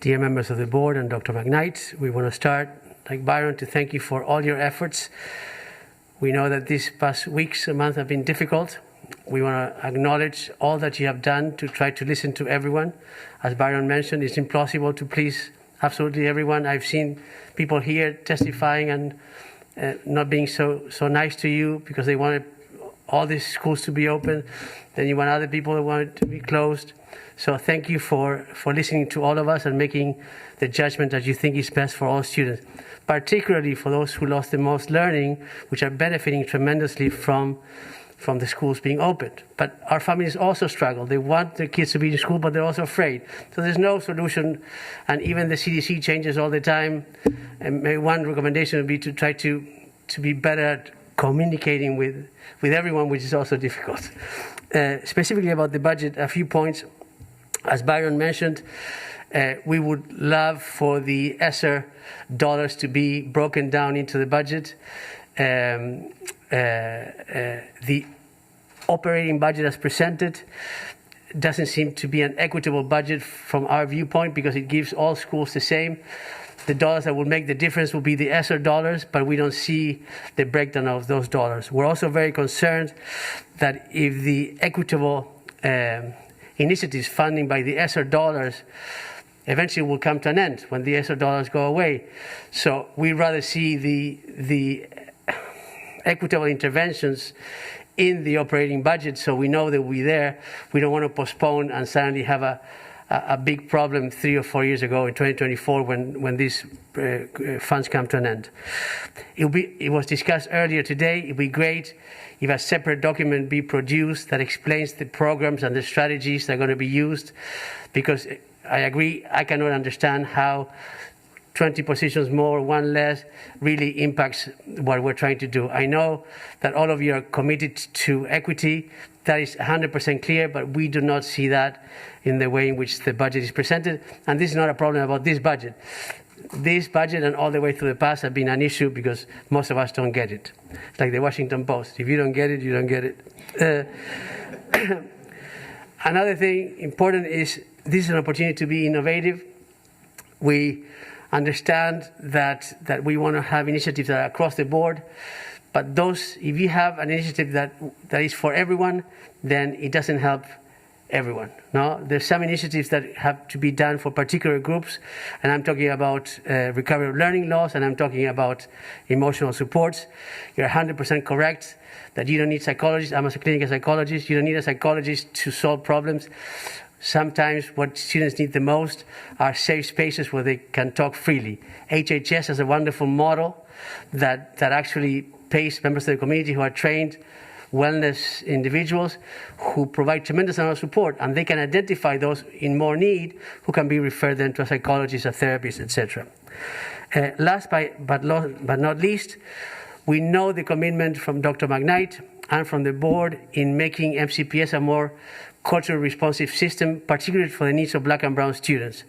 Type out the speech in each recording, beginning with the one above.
dear members of the board and Dr. McKnight, we want to start, like Byron, to thank you for all your efforts. We know that these past weeks and months have been difficult. We want to acknowledge all that you have done to try to listen to everyone. As Byron mentioned, it's impossible to please absolutely everyone. I've seen people here testifying and not being so nice to you because they wanted all these schools to be open. Then you want other people that want it to be closed. So thank you for listening to all of us and making the judgment that you think is best for all students, particularly for those who lost the most learning, which are benefiting tremendously from the schools being opened. But our families also struggle. They want their kids to be in school, but they're also afraid. So there's no solution, and even the CDC changes all the time. And maybe one recommendation would be to try to be better at communicating with everyone, which is also difficult. Specifically about the budget, a few points. As Byron mentioned, we would love for the ESSER dollars to be broken down into the budget. The operating budget as presented doesn't seem to be an equitable budget from our viewpoint because it gives all schools the same. The dollars that will make the difference will be the ESSER dollars, but we don't see the breakdown of those dollars. We're also very concerned that if the equitable initiatives funding by the ESSER dollars eventually will come to an end when the ESSER dollars go away. So we'd rather see the equitable interventions in the operating budget so we know that we're there. We don't want to postpone and suddenly have a big problem 3 or 4 years ago in 2024 when these funds come to an end. It was discussed earlier today. It would be great if a separate document be produced that explains the programs and the strategies that are going to be used, because I agree, I cannot understand how 20 positions more, one less, really impacts what we're trying to do. I know that all of you are committed to equity. That is 100% clear, but we do not see that in the way in which the budget is presented. And this is not a problem about this budget. This budget and all the way through the past have been an issue because most of us don't get it. It's like the Washington Post. If you don't get it, you don't get it. Another thing important is this is an opportunity to be innovative. We understand that we want to have initiatives that are across the board, but if you have an initiative that is for everyone, then it doesn't help everyone. No, there's some initiatives that have to be done for particular groups, and I'm talking about recovery of learning loss, and I'm talking about emotional supports. You're 100% correct that you don't need psychologists. I'm a clinical psychologist. You don't need a psychologist to solve problems. Sometimes what students need the most are safe spaces where they can talk freely. HHS has a wonderful model that actually pays members of the community who are trained wellness individuals who provide tremendous amount of support, and they can identify those in more need who can be referred then to a psychologist, a therapist, etc. Last but not least, we know the commitment from Dr. McKnight and from the board in making MCPS a more culturally responsive system, particularly for the needs of Black and Brown students.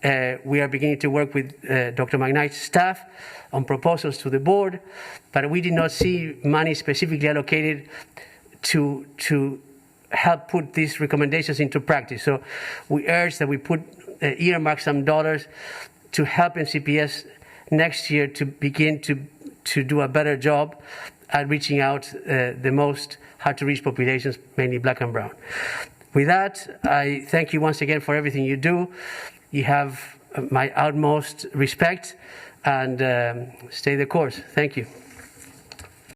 We are beginning to work with Dr. McKnight's staff on proposals to the board, but we did not see money specifically allocated to help put these recommendations into practice. So we urge that we earmark some dollars to help MCPS next year to begin to do a better job at reaching out the most hard-to-reach populations, mainly Black and Brown. With that, I thank you once again for everything you do. You have my utmost respect, and stay the course. Thank you.